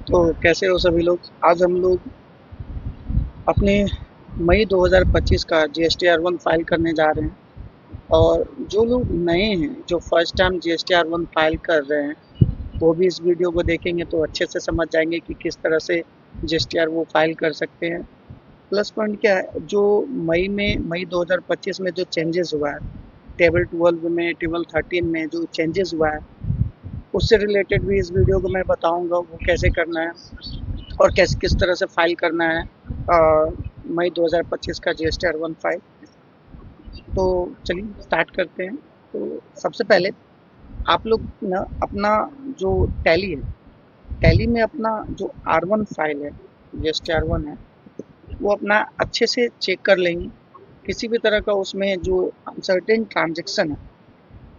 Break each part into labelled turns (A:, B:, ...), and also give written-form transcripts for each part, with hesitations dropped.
A: तो कैसे हो सभी लोग। आज हम लोग अपने मई 2025 का GSTR1 फाइल करने जा रहे हैं। और जो लोग नए हैं, जो फर्स्ट टाइम GSTR1 फाइल कर रहे हैं, वो भी इस वीडियो को देखेंगे तो अच्छे से समझ जाएंगे कि किस तरह से GSTR वो फाइल कर सकते हैं। प्लस पॉइंट क्या है, जो मई 2025 में जो चेंजेस हुआ है, टेबल 12 में, टेबल 13 में जो चेंजेस हुआ है, उससे रिलेटेड भी इस वीडियो को मैं बताऊंगा वो कैसे करना है और कैसे किस तरह से फाइल करना है मई 2025 का GSTR1 फाइल। तो चलिए स्टार्ट करते हैं। तो सबसे पहले आप लोग ना अपना जो टैली है, टैली में अपना जो R1 फाइल है, GSTR1 है, वो अपना अच्छे से चेक कर लेंगे। किसी भी तरह का उसमें जो अनसर्टेन ट्रांजेक्शन है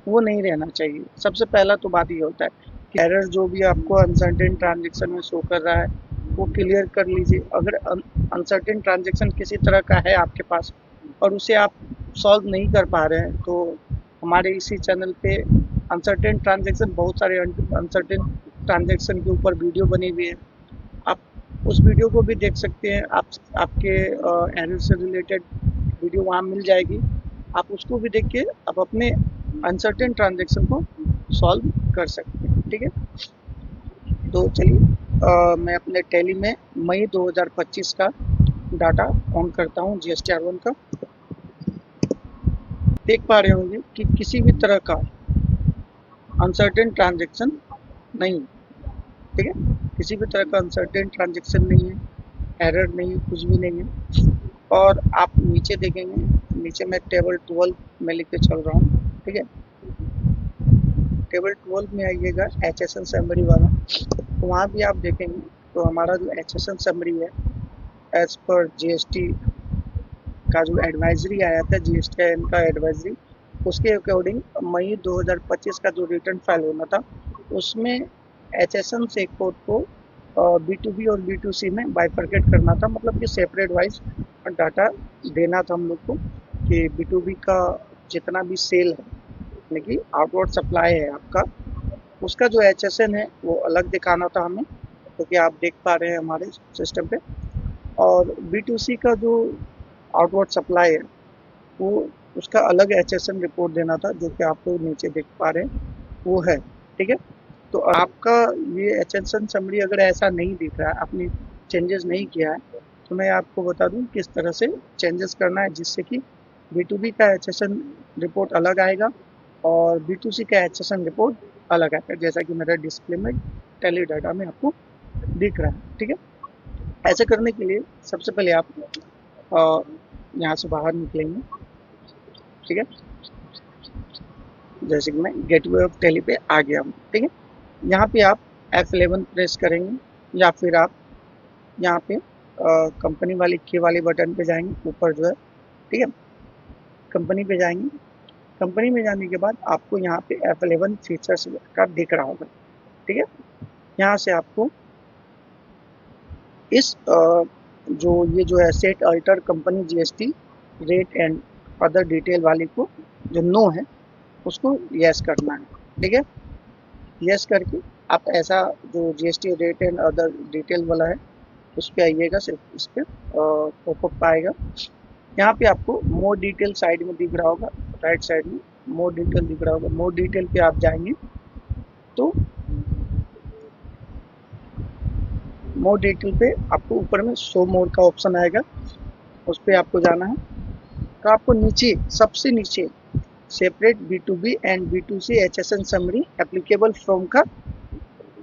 A: वो नहीं रहना चाहिए। सबसे पहला तो बात ये होता है कि एरर जो भी आपको अनसर्टेन ट्रांजेक्शन में शो कर रहा है वो क्लियर कर लीजिए। अगर अनसर्टेन ट्रांजेक्शन किसी तरह का है आपके पास और उसे आप सॉल्व नहीं कर पा रहे हैं, तो हमारे इसी चैनल पे अनसर्टेन ट्रांजेक्शन, बहुत सारे अनसर्टेन ट्रांजेक्शन के ऊपर वीडियो बनी हुई है। आप उस वीडियो को भी देख सकते हैं। आपके एरर से रिलेटेड वीडियो वहाँ मिल जाएगी। आप उसको भी देख के आप अपने अनसर्टेन ट्रांजेक्शन को सॉल्व कर सकते हैं। ठीक है, तो चलिए मैं अपने टैली में मई 2025 का डाटा ऑन करता हूँ, GSTR1 का। देख पा रहे होंगे कि किसी भी तरह का अनसर्टेन ट्रांजेक्शन नहीं है। ठीक है, किसी भी तरह का अनसर्टेन ट्रांजेक्शन नहीं है, एरर नहीं है, कुछ भी नहीं है। और आप नीचे देखेंगे, नीचे मैं टेबल 12 में लिख के चल रहा हूँ। ठीक है, टेबल 12 में आइएगा, HSN समरी वाला। तो वहाँ भी आप देखेंगे तो हमारा जो HSN समरी है, एज पर GST का जो एडवाइजरी आया था, GSTIN का एडवाइजरी, उसके अकॉर्डिंग मई 2025 का जो रिटर्न फाइल होना था उसमें HSN से कोड को B2B और B2C में बाइफरकेट करना था। मतलब कि सेपरेट वाइज डाटा देना था हम लोग को कि B2B का जितना भी सेल है, यानी कि आउटवर्ड सप्लाई है आपका, उसका जो HSN है वो अलग दिखाना था हमें, क्योंकि आप देख पा रहे हैं हमारे सिस्टम पे। और B2C का जो आउटवर्ड सप्लाई है वो उसका अलग HSN रिपोर्ट देना था, जो कि आप लोग नीचे देख पा रहे हैं वो है। ठीक है, तो आपका ये HSN समरी अगर ऐसा नहीं दिख रहा है, आपने चेंजेस नहीं किया है, तो मैं आपको बता दूं किस तरह से चेंजेस करना है, जिससे कि B2B का HSN रिपोर्ट अलग आएगा और B2C का HSN रिपोर्ट अलग आएगा, जैसा कि मेरा डिस्प्ले में टैली डाटा में आपको दिख रहा है। ठीक है, ऐसे करने के लिए सबसे पहले आप यहाँ से बाहर निकलेंगे। ठीक है, जैसे कि मैं गेटवे ऑफ टैली पे आ गया हूँ। ठीक है, यहाँ पे आप F11 प्रेस करेंगे या फिर आप यहाँ पे कंपनी वाली की वाले बटन पे जाएंगे, ऊपर जो है। ठीक है, कंपनी पे जाएंगे। कंपनी में जाने के बाद आपको यहाँ पे F11 फीचर्स का दिख रहा होगा। ठीक है, यहाँ से आपको इस जो है set alter company GST rate and other detail वाली को जो नो है उसको यस करना है। ठीक है, यस करके आप ऐसा जो GST rate and other detail वाला है उस पर आइएगा। सिर्फ इस पर पॉपअप आएगा। यहाँ पे आपको मोर डिटेल साइड में दिख रहा होगा, राइट साइड में मोर डिटेल दिख रहा होगा। मोर डिटेल पे आप जाएंगे तो मोर डिटेल पे आपको ऊपर में शो मोर का ऑप्शन आएगा, उस पर आपको जाना है। तो आपको नीचे, सबसे नीचे separate B2B and B2C HSN summary applicable from का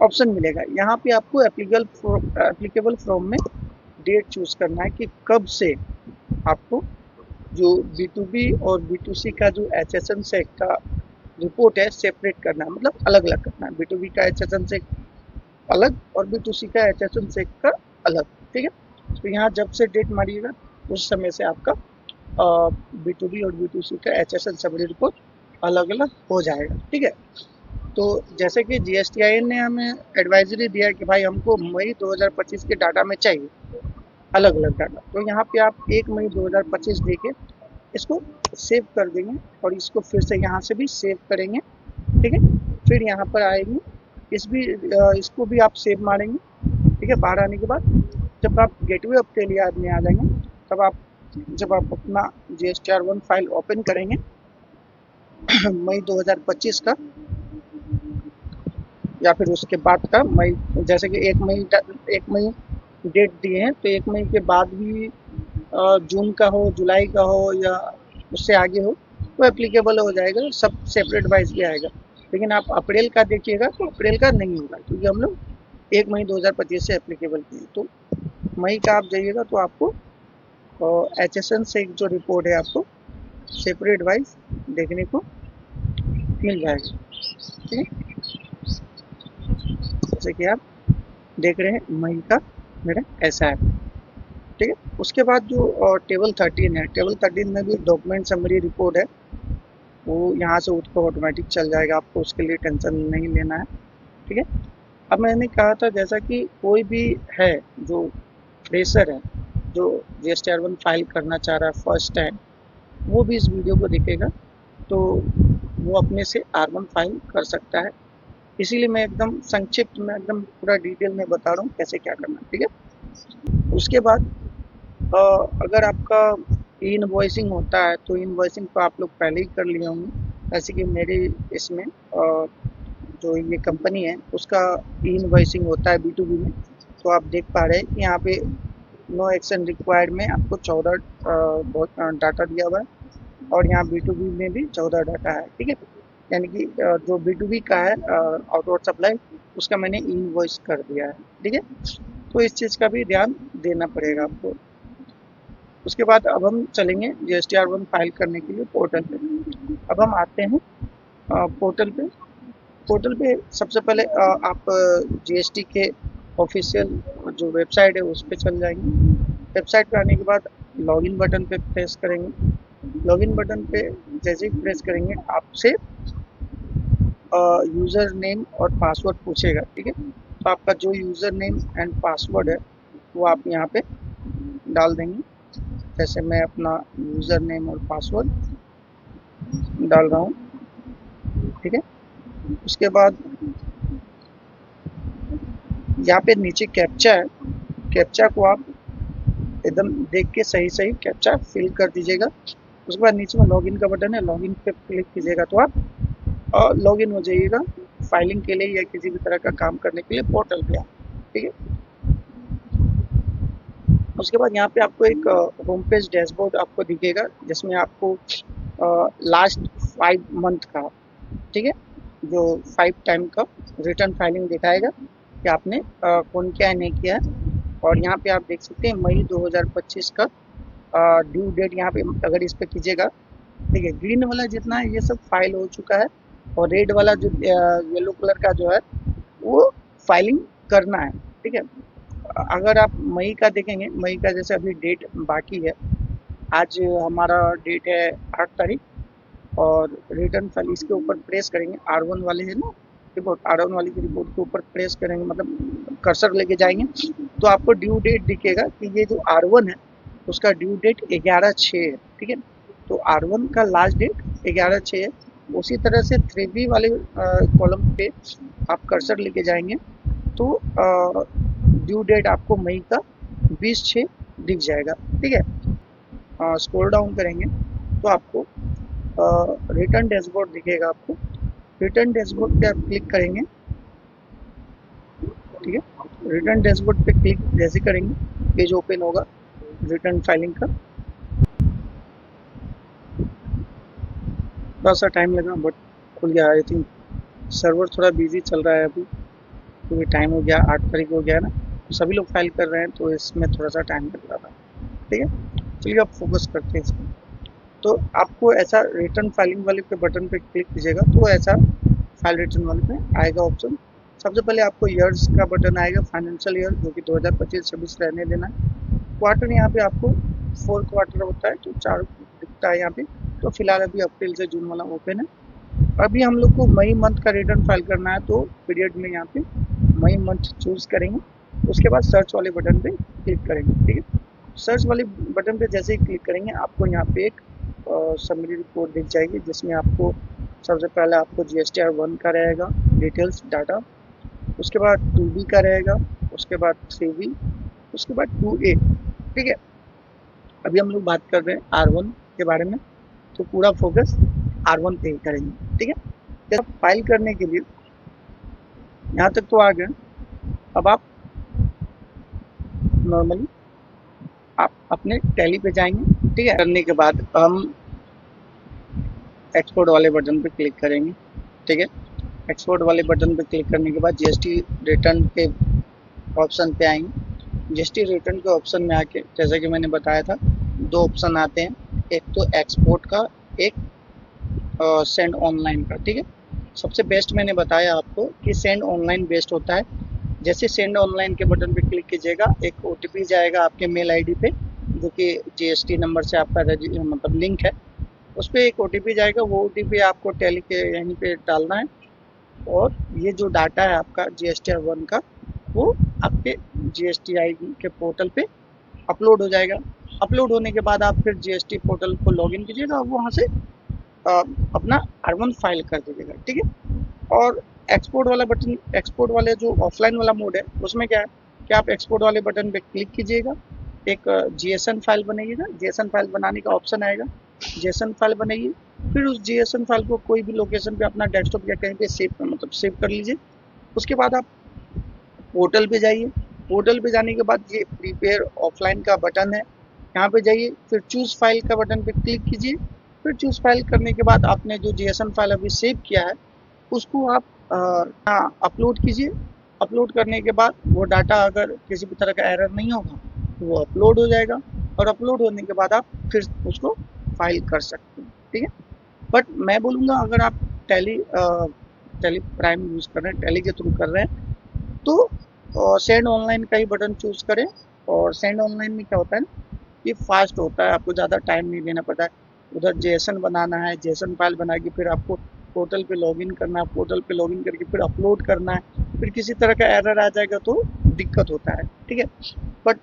A: ऑप्शन मिलेगा। यहाँ पे आपको एप्लीकेबल फ्रॉम में डेट चूज करना है कि कब से आपको जो B2B और B2C का जो HSN से का रिपोर्ट है सेपरेट करना है, मतलब अलग अलग करना है। B2B का HSN से अलग और B2C का HSN से का अलग। ठीक है, तो यहाँ जब से डेट मारिएगा उस समय से आपका B2B और B2C का HSN समरी रिपोर्ट अलग अलग हो जाएगा। ठीक है, तो जैसे कि GSTIN ने हमें एडवाइजरी दिया है कि भाई हमको मई 2025 के डाटा में चाहिए अलग अलग डाटा, तो यहाँ पे आप 1 मई 2025 देके इसको सेव कर देंगे और इसको फिर से यहाँ से भी सेव करेंगे। ठीक है, फिर यहाँ पर आएंगे, इसको भी आप सेव मारेंगे ठीक है। बाहर आने के बाद जब आप गेटवे ऑफ टेली में आ जाएंगे, तब आप जब आप अपना GSTR1 फाइल ओपन करेंगे मई 2025 का, या फिर उसके बाद का मई, जैसे कि 1 मई डेट दिए हैं, तो 1 मई के बाद भी जून का हो, जुलाई का हो, या उससे आगे हो, वो एप्लीकेबल हो जाएगा, सब सेपरेट वाइज भी आएगा। लेकिन आप अप्रैल का देखिएगा तो अप्रैल का नहीं होगा, क्योंकि हम लोग 1 मई 2025 से एप्लीकेबल किए। तो मई का आप जाइएगा तो आपको HSN से जो रिपोर्ट है आपको सेपरेट वाइज देखने को मिल जाएगा। ठीक है, जैसे कि आप देख रहे हैं मई का मेरा ऐसा है। ठीक है, उसके बाद जो टेबल 13 है, टेबल 13 में भी डॉक्यूमेंट समरी रिपोर्ट है, वो यहाँ से उठ कर ऑटोमेटिक चल जाएगा, आपको उसके लिए टेंशन नहीं लेना है। ठीक है, अब मैंने कहा था जैसा कि कोई भी है जो फ्रेशर है, जो GSTR1 फाइल करना चाह रहा है फर्स्ट टाइम, वो भी इस वीडियो को देखेगा तो वो अपने से R1 फाइल कर सकता है। इसीलिए मैं एकदम संक्षिप्त में, एकदम पूरा डिटेल में बता रहा हूँ कैसे क्या करना है। ठीक है, उसके बाद अगर आपका इनवॉइसिंग होता है तो इनवॉइसिंग तो आप लोग पहले ही कर लिए होंगे। ऐसे कि मेरे इसमें जो ये कंपनी है उसका इनवॉइसिंग होता है B2B में, तो आप देख पा रहे हैं कि यहाँ पे नो एक्शन रिक्वायर्ड में आपको 14 बहुत डाटा दिया हुआ है, और यहाँ B2B में भी 14 डाटा है। ठीक है, यानी कि जो B2B का है आउटवर्ड सप्लाई, उसका मैंने इनवॉइस कर दिया है। ठीक है, तो इस चीज़ का भी ध्यान देना पड़ेगा आपको। उसके बाद अब हम चलेंगे GSTR1 फाइल करने के लिए पोर्टल पे। अब हम आते हैं पोर्टल पे। पोर्टल पे सबसे पहले आप GST के ऑफिशियल जो वेबसाइट है उस पर चल जाएंगे। वेबसाइट पे आने के बाद लॉगिन बटन पे प्रेस करेंगे। लॉगिन बटन पे जैसे ही प्रेस करेंगे आपसे यूज़र नेम और पासवर्ड पूछेगा। ठीक है, तो आपका जो यूज़र नेम एंड पासवर्ड है वो आप यहाँ पे डाल देंगे। जैसे मैं अपना यूज़र नेम और पासवर्ड डाल रहा हूँ। ठीक है, उसके बाद यहाँ पे नीचे कैप्चा है, कैप्चा को आप एकदम देख के सही सही कैप्चा फिल कर दीजिएगा। उसके बाद नीचे में लॉगिन का बटन है, लॉगिन पे क्लिक कीजिएगा तो आप लॉगिन हो जाइएगा फाइलिंग के लिए या किसी भी तरह का काम करने के लिए पोर्टल पे। ठीक है, उसके बाद यहाँ पे आपको एक होम पेज डैशबोर्ड आपको दिखेगा, जिसमें आपको लास्ट 5 मंथ का, ठीक है, जो 5 टाइम का रिटर्न फाइलिंग दिखाएगा कि आपने कौन क्या नहीं किया है। और यहाँ पे आप देख सकते हैं मई 2025 का ड्यू डेट, यहाँ पे अगर इस पे कीजिएगा, ठीक है, ग्रीन वाला जितना है ये सब फाइल हो चुका है, और रेड वाला जो येलो कलर का जो है वो फाइलिंग करना है। ठीक है, अगर आप मई का देखेंगे, मई का जैसे अभी डेट बाकी है, आज हमारा डेट है 8 तारीख, और रिटर्न फाइल इसके ऊपर प्रेस करेंगे, R1 वाले है ना रिपोर्ट, R1 वाली की रिपोर्ट के ऊपर प्रेस करेंगे, मतलब कर्सर लेके जाएंगे तो आपको ड्यू डेट दिखेगा कि ये जो R1 है उसका ड्यू डेट 11/6 है। ठीक है, तो R1 का लास्ट डेट 11/6 है। उसी तरह से 3B वाले कॉलम पे आप कर्सर लेके जाएंगे तो ड्यू डेट आपको मई का 20/6 दिख जाएगा। ठीक है, स्क्रॉल डाउन करेंगे तो आपको रिटर्न डैशबोर्ड दिखेगा। आपको रिटर्न डैशबोर्ड पे आप क्लिक करेंगे। ठीक है, रिटर्न डैशबोर्ड पे क्लिक जैसे करेंगे पेज ओपन होगा रिटर्न फाइलिंग का। थोड़ा सा टाइम लगा बट खुल गया। आई थिंक सर्वर थोड़ा बिजी चल रहा है अभी, क्योंकि टाइम हो गया, 8 तारीख हो गया ना, तो सभी लोग फाइल कर रहे हैं तो इसमें थोड़ा सा टाइम लग रहा था। ठीक है, चलिए अब फोकस करते हैं इसमें। तो आपको ऐसा रिटर्न फाइलिंग वाले पे बटन पे क्लिक कीजिएगा तो ऐसा फाइल रिटर्न वाले पे आएगा ऑप्शन। सबसे पहले आपको ईयर्स का बटन आएगा, फाइनेंशियल ईयर जो कि 2025-26 रहने देना है। क्वार्टर यहाँ पे आपको 4 क्वार्टर होता है तो 4 दिखता है यहाँ पे, तो फिलहाल अभी अप्रैल से जून वाला ओपन है। अभी हम लोग को मई मंथ का रिटर्न फाइल करना है, तो पीरियड में यहाँ पे मई मंथ चूज करेंगे। उसके बाद सर्च वाले बटन पे क्लिक करेंगे। ठीक है, सर्च वाले बटन पे जैसे ही क्लिक करेंगे आपको यहाँ पे एक समरी रिपोर्ट दिख जाएगी, जिसमें आपको सबसे पहले आपको GSTR1 का रहेगा डिटेल्स डाटा, उसके बाद 2B का रहेगा, उसके बाद 3B, उसके बाद 2A। ठीक है, अभी हम लोग बात कर रहे हैं R1 के बारे में, तो पूरा फोकस R1 पे ही करेंगे। ठीक है, जब फाइल करने के लिए यहाँ तक तो आ गए। अब आप नॉर्मली आप अपने टैली पे जाएंगे। ठीक है, करने के बाद हम एक्सपोर्ट वाले बटन पे क्लिक करेंगे। ठीक है, एक्सपोर्ट वाले बटन पे क्लिक करने के बाद जीएसटी रिटर्न के ऑप्शन पे आएंगे। जीएसटी रिटर्न के ऑप्शन में आके जैसा कि मैंने बताया था, दो ऑप्शन आते हैं, एक तो एक्सपोर्ट का, एक सेंड ऑनलाइन का। ठीक है, सबसे बेस्ट मैंने बताया आपको कि सेंड ऑनलाइन बेस्ट होता है। जैसे सेंड ऑनलाइन के बटन पे क्लिक कीजिएगा, एक ओटीपी जाएगा आपके मेल आईडी पे, जो कि जीएसटी नंबर से आपका मतलब लिंक है। उस पर एक ओटीपी जाएगा, वो ओटीपी आपको टैली के यहीं पे डालना है, और ये जो डाटा है आपका GSTR1 का, वो आपके GSTI के पोर्टल पे अपलोड हो जाएगा। अपलोड होने के बाद आप फिर जीएसटी पोर्टल को लॉगिन कीजिएगा और वहाँ से अपना R1 फाइल कर दीजिएगा। ठीक है, और एक्सपोर्ट वाला बटन, एक्सपोर्ट वाले जो ऑफलाइन वाला मोड है, उसमें क्या है कि आप एक्सपोर्ट वाले बटन पे क्लिक कीजिएगा, एक JSON फाइल बनेगी, JSON फाइल बनाने का ऑप्शन आएगा, JSON फाइल बनेगी। फिर उस JSON फाइल को कोई भी लोकेशन पे अपना डेस्कटॉप या कहीं पे सेव कर लीजिए। उसके बाद आप पोर्टल पे जाइए। पोर्टल पे जाने के बाद ये प्रिपेयर ऑफलाइन का बटन है, यहाँ पे जाइए, फिर चूज फाइल का बटन पे क्लिक कीजिए। फिर चूज फाइल करने के बाद आपने जो JSON फाइल अभी सेव किया है, उसको आप अपलोड कीजिए। अपलोड करने के बाद वो डाटा अगर किसी भी तरह का एरर नहीं होगा तो वो अपलोड हो जाएगा, और अपलोड होने के बाद आप फिर उसको फाइल कर सकते हैं। ठीक है, बट मैं बोलूँगा अगर आप टैली टैली प्राइम यूज़ कर रहे हैं, टैली के थ्रू कर रहे हैं, तो सेंड ऑनलाइन का ही बटन चूज़ करें। और सेंड ऑनलाइन में क्या होता है ना, ये फास्ट होता है, आपको ज़्यादा टाइम नहीं देना पड़ता है। उधर जेसन बनाना है, जेसन फाइल बना के फिर आपको पोर्टल पे लॉगिन करना है, पोर्टल पे लॉगिन करके फिर अपलोड करना है, फिर किसी तरह का एरर आ जाएगा तो दिक्कत होता है। ठीक है, बट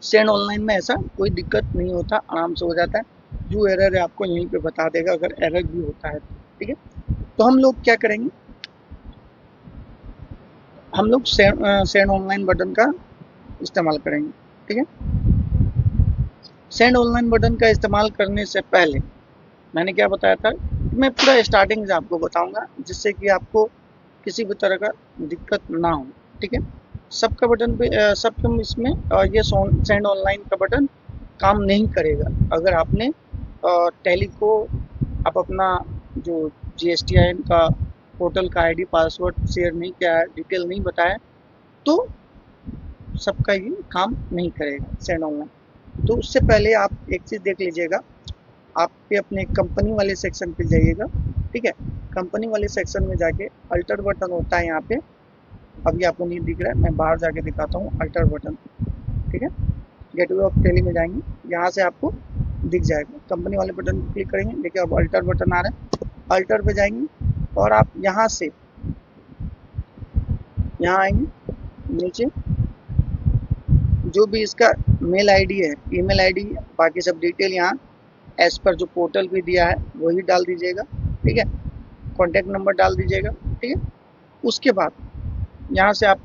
A: सेंड ऑनलाइन में ऐसा कोई दिक्कत नहीं होता, आराम से हो जाता है। जो एरर है आपको यहीं पे बता देगा, अगर एरर भी होता है तो। ठीक है, तो हम लोग क्या करेंगे, हम लोग सेंड ऑनलाइन बटन का इस्तेमाल करेंगे। ठीक है, सेंड ऑनलाइन बटन का इस्तेमाल करने से पहले मैंने क्या बताया था, मैं पूरा स्टार्टिंग से आपको बताऊंगा, जिससे कि आपको किसी भी तरह का दिक्कत ना हो। ठीक है, सबका बटन पे सबके इसमें ये सेंड ऑनलाइन का बटन काम नहीं करेगा अगर आपने टैली को आप अपना जो GSTIN का पोर्टल का आईडी पासवर्ड शेयर नहीं किया है, डिटेल नहीं बताया, तो सबका ये काम नहीं करेगा सेंड ऑनलाइन। तो उससे पहले आप एक चीज़ देख लीजिएगा, आप पे अपने कंपनी वाले सेक्शन पे जाइएगा। ठीक है, कंपनी वाले सेक्शन में जाके अल्टर बटन होता है यहाँ पे, अभी आपको नहीं दिख रहा है, मैं बाहर जाके दिखाता हूँ अल्टर बटन। ठीक है, गेटवे ऑफ टैली में जाएंगे, यहाँ से आपको दिख जाएगा, कंपनी वाले बटन पर क्लिक करेंगे, देखिए अब अल्टर बटन आ रहा है, अल्टर पे जाएंगे और आप यहाँ से यहाँ आएंगे, नीचे जो भी इसका मेल आईडी है, ईमेल आईडी, बाकी सब डिटेल यहाँ एज पर जो पोर्टल पे दिया है वही डाल दीजिएगा। ठीक है, कॉन्टैक्ट नंबर डाल दीजिएगा। ठीक है, उसके बाद यहाँ से आप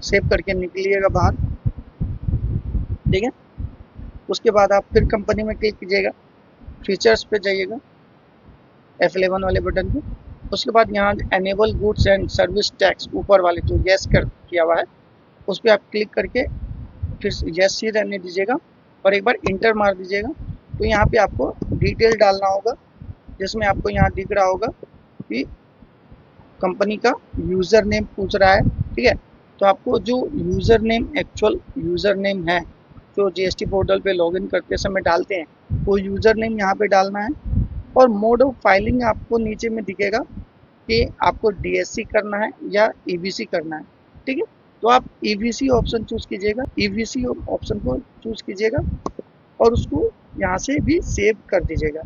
A: सेव करके निकलिएगा बाहर। ठीक है, उसके बाद आप फिर कंपनी में क्लिक कीजिएगा, फीचर्स पे जाइएगा, F11 वाले बटन पे। उसके बाद यहाँ enable goods and service tax ऊपर वाले जो यस कर किया हुआ है, उस पर आप क्लिक करके फिर यस ही रहने दीजिएगा और एक बार इंटर मार दीजिएगा। तो यहाँ पे आपको डिटेल डालना होगा, जिसमें आपको यहाँ दिख रहा होगा कि कंपनी का यूज़र नेम पूछ रहा है। ठीक है, तो आपको जो user name, actual user name है जो GST पोर्टल पे लॉगिन करते समय डालते हैं, वो यूज़र नेम यहाँ पे डालना है। और मोड ऑफ फाइलिंग आपको नीचे में दिखेगा कि आपको DSC करना है या EBC करना है। ठीक है, तो आप EBC ऑप्शन चूज़ कीजिएगा, EBC ऑप्शन को चूज़ कीजिएगा और उसको यहाँ से भी सेव कर दीजिएगा।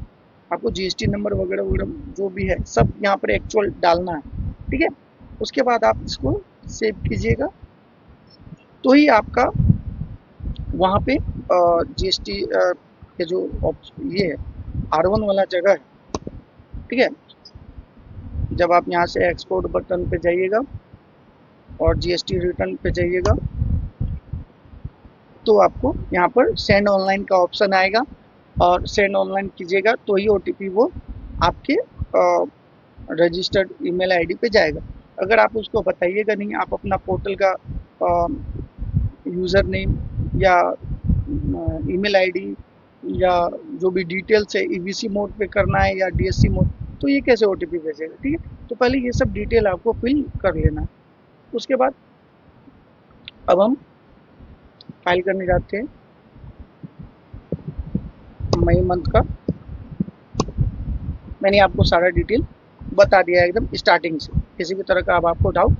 A: आपको GST नंबर वगैरह वगैरह जो भी है सब यहाँ पर एक्चुअल डालना है। ठीक है, उसके बाद आप इसको सेव कीजिएगा, तो ही आपका वहाँ पे GST के जो ये है R1 वाला जगह है। ठीक है, जब आप यहाँ से एक्सपोर्ट बटन पे जाइएगा, और जीएसटी रिटर्न पे जाइएगा तो आपको यहाँ पर सेंड ऑनलाइन का ऑप्शन आएगा और सेंड ऑनलाइन कीजिएगा तो ही ओटीपी वो आपके रजिस्टर्ड ईमेल आईडी पे जाएगा। अगर आप उसको बताइएगा नहीं, आप अपना पोर्टल का यूज़र नेम या ईमेल आईडी या जो भी डिटेल्स है ईवीसी मोड पे करना है या डीएससी मोड, तो ये कैसे ओटीपी भेजेगा? ठीक है, तो पहले ये सब डिटेल आपको फिल कर लेना है। उसके बाद अब हम फाइल करने जाते हैं मई मंथ का। मैंने आपको सारा डिटेल बता दिया है एकदम स्टार्टिंग से, किसी भी तरह का अब आपको डाउट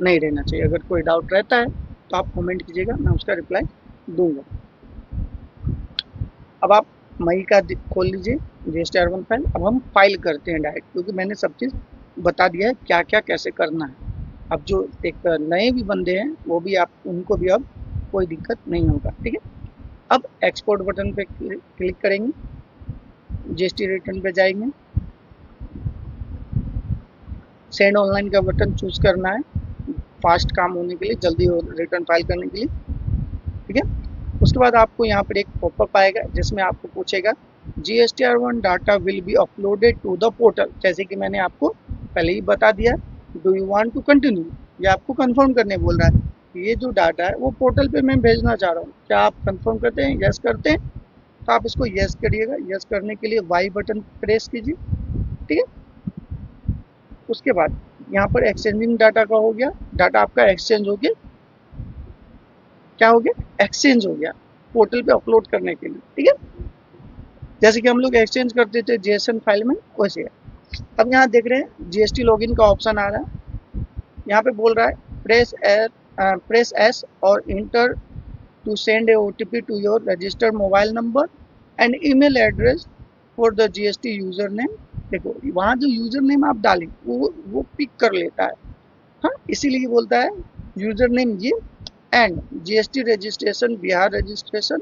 A: नहीं रहना चाहिए। अगर कोई डाउट रहता है तो आप कमेंट कीजिएगा, मैं उसका रिप्लाई दूंगा। अब आप मई का खोल लीजिए GST-R1 फाइल। अब हम फाइल करते हैं डायरेक्ट, क्योंकि मैंने सब चीज़ बता दिया है क्या क्या कैसे करना है। अब जो एक नए भी बंदे हैं वो भी आप उनको भी अब कोई दिक्कत नहीं होगा। ठीक है, अब एक्सपोर्ट बटन पे क्लिक करेंगे, GST रिटर्न पे जाएंगे, सेंड ऑनलाइन का बटन चूज करना है फास्ट काम होने के लिए, जल्दी रिटर्न फाइल करने के लिए। ठीक है, उसके बाद आपको यहाँ पर एक पॉपअप आएगा जिसमें आपको पूछेगा GST-R1 data will be uploaded to the portal. जैसे कि मैंने आपको पहले ही बता दिया, do you want to continue, ये आपको कंफर्म करने बोल रहा है। ये जो डाटा है वो पोर्टल पे मैं भेजना चाह रहा हूँ, क्या आप कंफर्म करते हैं? यस करते हैं तो आप इसको यस करिएगा। यस करने के लिए वाई बटन प्रेस कीजिए। ठीक है, उसके बाद यहाँ पर एक्सचेंजिंग डाटा का हो गया, डाटा आपका एक्सचेंज हो गया, क्या हो गया? एक्सचेंज हो गया पोर्टल पे अपलोड करने के लिए। ठीक है, जैसे कि हम लोग एक्सचेंज करते थे जेएसएन फाइल में, वैसे है। अब यहाँ देख रहे हैं जीएसटी लॉगिन का ऑप्शन आ रहा है, यहाँ पे बोल रहा है प्रेस एस और enter to send a OTP to your registered mobile number and email address for the GST user name. देखो वहाँ जो यूजर नेम आप डालें वो पिक कर लेता है, हाँ, इसीलिए बोलता है यूजर नेम ये and GST registration Bihar registration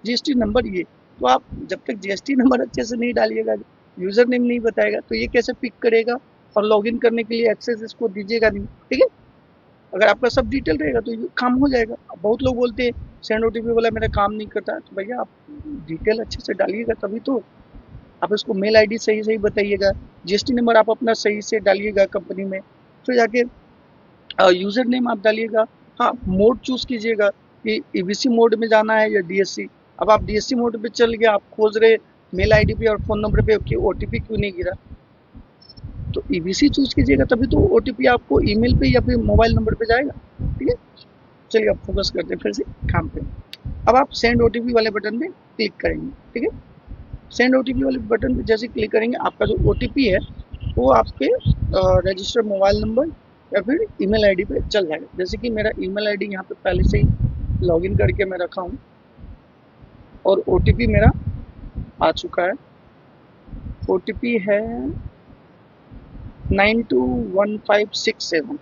A: GST number ये। तो आप जब तक जीएसटी नंबर अच्छे से नहीं डालिएगा, यूजर नेम नहीं बताएगा, तो ये कैसे पिक करेगा और लॉगिन करने के लिए एक्सेस इसको दीजिएगा नहीं। ठीक है, अगर आपका सब डिटेल रहेगा तो ये काम हो जाएगा। बहुत लोग बोलते हैं सेंड ओटीपी वाला मेरा काम नहीं करता, तो भैया आप डिटेल अच्छे से डालिएगा तभी तो। आप इसको मेल आईडी सही सही बताइएगा, जीएसटी नंबर आप अपना सही से डालिएगा कंपनी में, फिर जाके यूजर नेम आप डालिएगा। हाँ, मोड चूज कीजिएगा कि ईवीसी मोड में जाना है या डीएससी। अब आप डीएससी मोड पे चल गया, आप खोज रहे मेल आईडी पे और फोन नंबर पे कि ओटीपी क्यों नहीं गिरा, तो ईवीसी चूज कीजिएगा तभी तो ओटीपी आपको ईमेल पे या फिर मोबाइल नंबर पे जाएगा। ठीक है, चलिए अब फोकस करते हैं फिर से काम पे। अब आप सेंड ओटीपी वाले बटन पे क्लिक करेंगे। ठीक है, सेंड ओटीपी वाले बटन पे जैसे क्लिक करेंगे, आपका जो ओटीपी है वो आपके रजिस्टर्ड मोबाइल नंबर या फिर ईमेल आईडी पे चल जाएगा। जैसे कि मेरा ईमेल आईडी यहाँ पे पहले से ही लॉगिन करके मैं रखा हूँ और ओटीपी मेरा आ चुका है। ओटीपी है 921567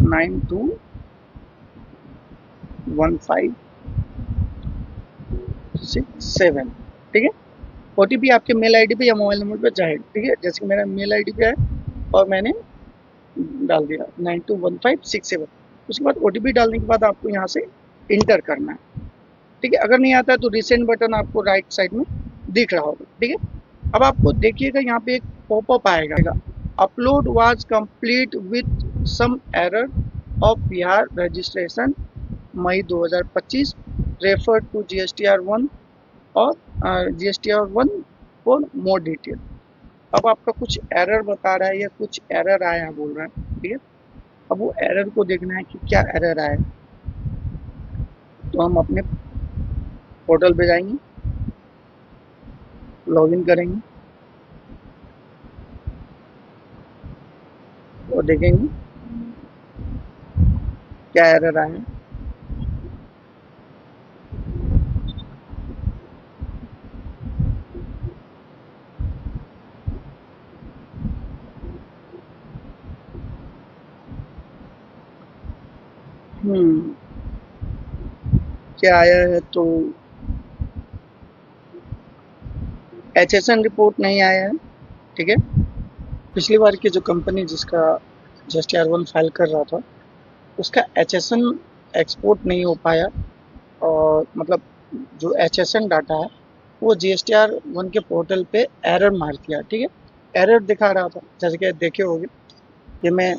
A: 921567। ठीक है, ओटीपी आपके मेल आईडी पे या मोबाइल नंबर पे जाएगा। ठीक है, जैसे मेरा मेल आईडी पे है और मैंने डाल दिया 921567। उसके बाद ओटीपी डालने के बाद आपको यहाँ से इंटर करना है। ठीक है, अगर नहीं आता है तो रिसेंड बटन आपको राइट साइड में दिख रहा होगा। ठीक है, अब आपको देखिएगा यहाँ पे एक पॉपअप आएगा, upload was complete with some error of Bihar registration May 2025 refer to GST-R1 और GST-R1 फॉर मोर डिटेल। अब आपका कुछ एरर बता रहा है या कुछ एरर आया बोल रहा है। ठीक है, अब वो एरर को देखना है कि क्या एरर आया। तो हम अपने पोर्टल पे जाएंगे, लॉगिन करेंगे और देखेंगे क्या एरर आया। क्या आया है तो HSN रिपोर्ट नहीं आया है। ठीक है, पिछली बार की जो कंपनी जिसका GST-R1 फाइल कर रहा था उसका HSN एक्सपोर्ट नहीं हो पाया, और मतलब जो HSN डाटा है वो GSTR1 के पोर्टल पे एरर मार दिया। ठीक है, एरर दिखा रहा था, जैसे कि देखे होगे। ये मैं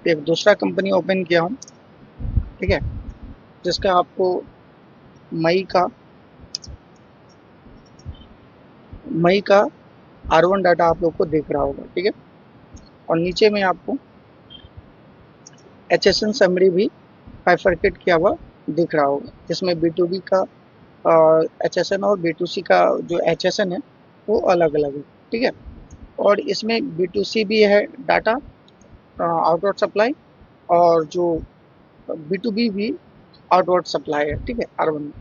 A: एक दूसरा कंपनी ओपन किया हूँ, ठीक है, जिसका आपको मई का R1 डाटा आप लोग को दिख रहा होगा। ठीक है, और नीचे में आपको HSN समरी भी बाइफरकेट किया हुआ दिख रहा होगा, जिसमें B2B का HSN और B2C का जो HSN है वो अलग अलग है। ठीक है, और इसमें B2C भी है डाटा आउट ऑफ सप्लाई, और जो B2B भी आउट ऑफ सप्लाई है। ठीक है, R1 में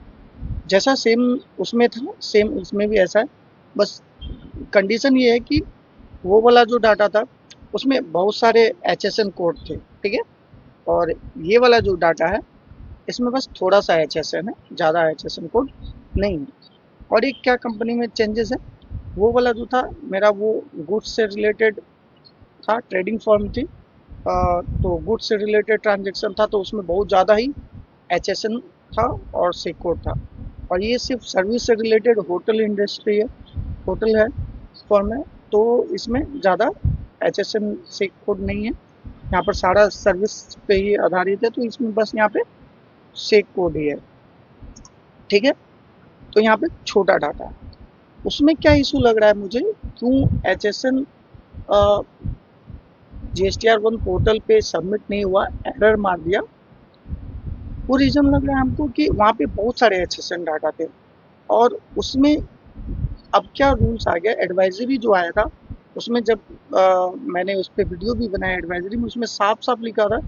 A: जैसा सेम उसमें था, सेम उसमें भी ऐसा है। बस कंडीशन ये है कि वो वाला जो डाटा था उसमें बहुत सारे HSN कोड थे। ठीक है, और ये वाला जो डाटा है इसमें बस थोड़ा सा HSN है, ज़्यादा HSN कोड नहीं है। और एक क्या कंपनी में चेंजेस है, वो वाला जो था मेरा वो गुड्स से रिलेटेड था, ट्रेडिंग फर्म थी, तो गुड्स से रिलेटेड ट्रांजेक्शन था, तो उसमें बहुत ज़्यादा ही HSN था और सेक कोड था। और ये सिर्फ सर्विस से रिलेटेड होटल इंडस्ट्री है, होटल है, फर्म है, तो इसमें ज़्यादा HSN सेक कोड नहीं है। यहाँ पर सारा सर्विस पे ही आधारित है, तो इसमें बस यहाँ पे सेक कोड ही है। ठीक है, तो यहाँ पे छोटा डाटा है। उसमें क्या इशू लग रहा है मुझे, क्यों HSN GSTR1 पोर्टल पे सबमिट नहीं हुआ, एरर मार दिया। वो रीज़न लग रहा है हमको कि वहाँ पे बहुत सारे HSN डाटा थे, और उसमें अब क्या रूल्स आ गया, एडवाइजरी जो आया था उसमें जब मैंने उस पर वीडियो भी बनाया, एडवाइजरी में उसमें साफ साफ लिखा था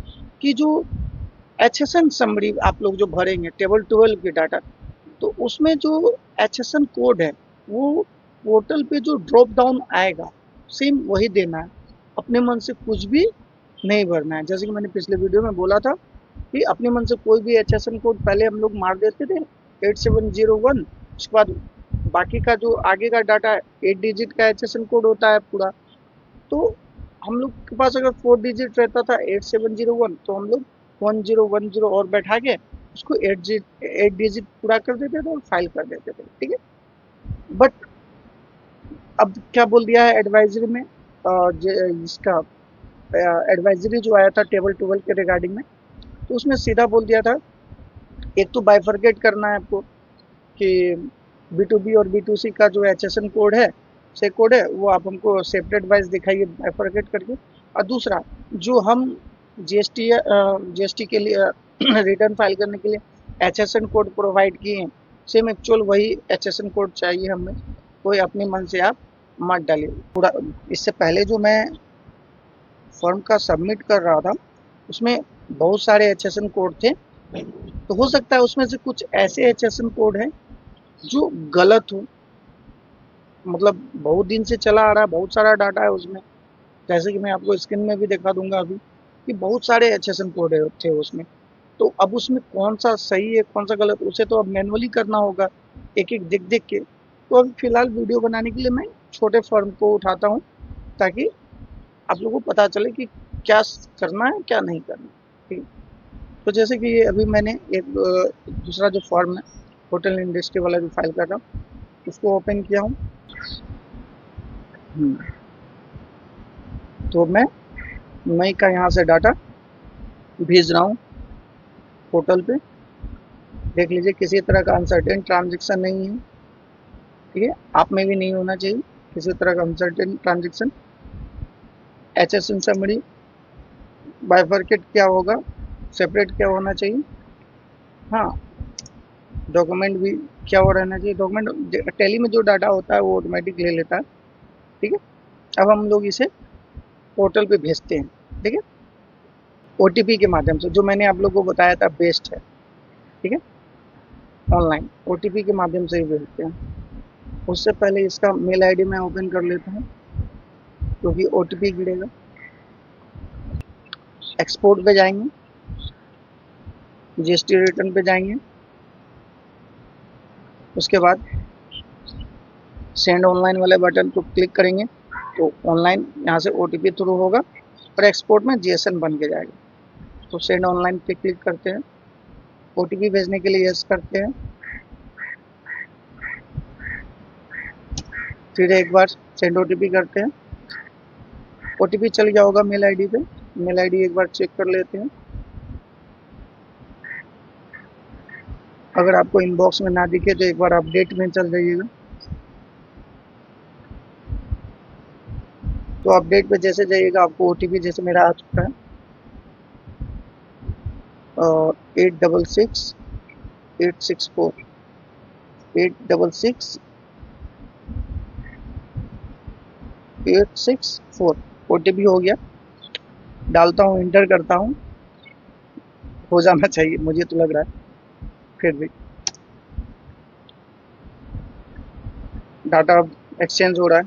A: कि जो HSN समरी आप लोग जो भरेंगे टेबल 12 के डाटा, तो उसमें जो HSN कोड है वो पोर्टल पे जो ड्रॉप डाउन आएगा सेम वही देना है, अपने मन से कुछ भी नहीं भरना है। जैसे कि मैंने पिछले वीडियो में बोला था कि अपने मन से कोई भी HSN कोड पहले हम लोग मार देते थे 8701, उसके बाद बाकी का जो आगे का डाटा है 8 डिजिट का HSN कोड होता है पूरा। तो हम लोग के पास अगर 4 डिजिट रहता था 8701, तो हम लोग 1010 और बैठा के उसको 8 डिजिट पूरा कर देते थे और फाइल कर देते थे। ठीक है, बट अब क्या बोल दिया है एडवाइजरी में, इसका एडवाइजरी जो आया था टेबल 12 के रिगार्डिंग में, तो उसमें सीधा बोल दिया था, एक तो बाइफरकेट करना है आपको कि B2B और B2C का जो HSN कोड है, से कोड है, वो आप हमको सेपरेट वाइज दिखाइए बाइफरकेट करके। और दूसरा, जो हम GST के लिए रिटर्न फाइल करने के लिए HSN कोड प्रोवाइड किए हैं, सेम एक्चुअल वही HSN कोड चाहिए हमें, कोई अपने मन से आप मत डालिए पूरा। इससे पहले जो मैं फॉर्म का सबमिट कर रहा था उसमें बहुत सारे HSN कोड थे, तो हो सकता है उसमें से कुछ ऐसे HSN कोड हैं जो गलत हो, मतलब बहुत दिन से चला आ रहा है, बहुत सारा डाटा है उसमें, जैसे कि मैं आपको स्क्रीन में भी दिखा दूंगा अभी कि बहुत सारे HSN कोड थे उसमें। तो अब उसमें कौन सा सही है कौन सा गलत, उसे तो अब मैनुअली करना होगा एक एक देख देख के। तो अभी फिलहाल वीडियो बनाने के लिए मैं छोटे फॉर्म को उठाता हूँ, ताकि आप लोगों को पता चले कि क्या करना है क्या नहीं करना। ठीक, तो जैसे कि ये अभी मैंने एक दूसरा जो फॉर्म है होटल इंडस्ट्री वाला जो फाइल कर रहा हूँ उसको ओपन किया हूँ। तो मैं मई का यहाँ से डाटा भेज रहा हूँ पोर्टल पे, देख लीजिए किसी तरह का अनसर्टेन ट्रांजेक्शन नहीं है। ठीक है, आप में भी नहीं होना चाहिए किसी तरह का uncertain transaction. HSN summary bifurcate क्या होगा, सेपरेट क्या होना चाहिए। हाँ, डॉक्यूमेंट भी क्या हो रहना चाहिए, डॉक्यूमेंट टेली में जो डाटा होता है वो ऑटोमेटिक ले लेता है। ठीक है, अब हम लोग इसे पोर्टल पे भेजते हैं। ठीक है, OTP के माध्यम से, जो मैंने आप लोगों को बताया था बेस्ट है। ठीक है, ऑनलाइन OTP के माध्यम से ही भेजते हैं। उससे पहले इसका मेल ID मैं ओपन कर लेता हूँ, क्योंकि OTP गिरेगा। एक्सपोर्ट पे जाएंगे, GST रिटर्न पे जाएंगे, उसके बाद सेंड ऑनलाइन वाले बटन को क्लिक करेंगे तो ऑनलाइन यहाँ से OTP थ्रू होगा और एक्सपोर्ट में GSN बन के जाएगा। तो सेंड ऑनलाइन पे क्लिक करते हैं, ओटीपी भेजने के लिए यस करते हैं, फिर एक बार सेंड ओटीपी करते हैं। ओटीपी चल गया होगा मेल आईडी पे, मेल आईडी एक बार चेक कर लेते हैं। अगर आपको इनबॉक्स में ना दिखे तो एक बार अपडेट में चल जाइएगा। तो अपडेट पे जैसे जाइएगा आपको ओटीपी जैसे मेरा आ चुका है 866864 866864 ओटीपी हो गया। डालता हूँ, इंटर करता हूँ, हो जाना चाहिए मुझे तो लग रहा है, फिर भी डाटा एक्सचेंज हो रहा है।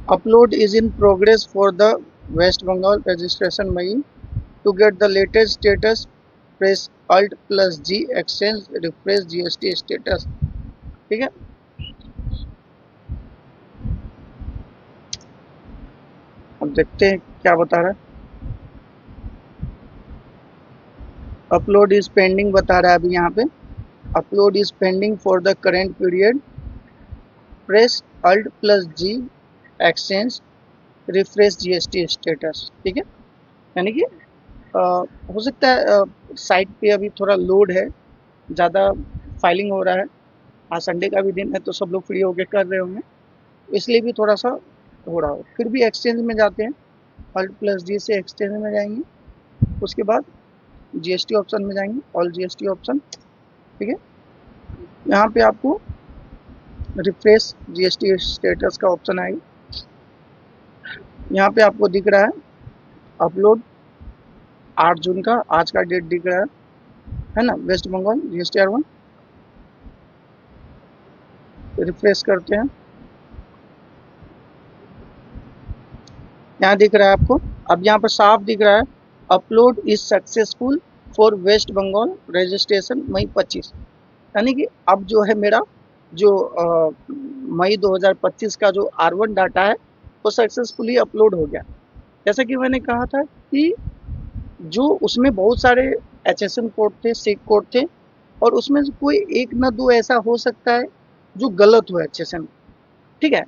A: Upload is in progress for the West Bengal registration May. To get the latest status press alt plus G, exchange refresh GST status. ठीक है, अब देखते हैं क्या बता रहा है। अपलोड इज पेंडिंग बता रहा है अभी यहाँ पे, upload is pending for the current period, press alt plus G, exchange refresh GST status. ठीक है, यानी कि हो सकता है साइट पे अभी थोड़ा लोड है, ज़्यादा फाइलिंग हो रहा है। आज संडे का भी दिन है तो सब लोग फ्री होके कर रहे होंगे, इसलिए भी थोड़ा सा हो रहा हो। फिर भी एक्सचेंज में जाते हैं, अल्ट प्लस जी से एक्सचेंज में जाएंगे, उसके बाद जीएसटी ऑप्शन में जाएंगे, ऑल जीएसटी ऑप्शन। ठीक है, यहाँ पे आपको रिफ्रेश जीएसटी स्टेटस का ऑप्शन आएगा। यहाँ पे आपको दिख रहा है अपलोड 8 जून का, आज का डेट दिख रहा है ना, वेस्ट बंगाल GSTR1। रिफ्रेश करते हैं, यहाँ दिख रहा है आपको, अब यहाँ पर साफ दिख रहा है upload is successful for West Bengal registration May 25। यानी कि अब जो है मेरा जो मई 2025 का जो R1 डाटा है वो सक्सेसफुली अपलोड हो गया। जैसा कि मैंने कहा था कि जो उसमें बहुत सारे HSN कोड थे, सिक कोड थे, और उसमें से कोई एक ना दो ऐसा हो सकता है जो गलत हो HSN। ठीक है,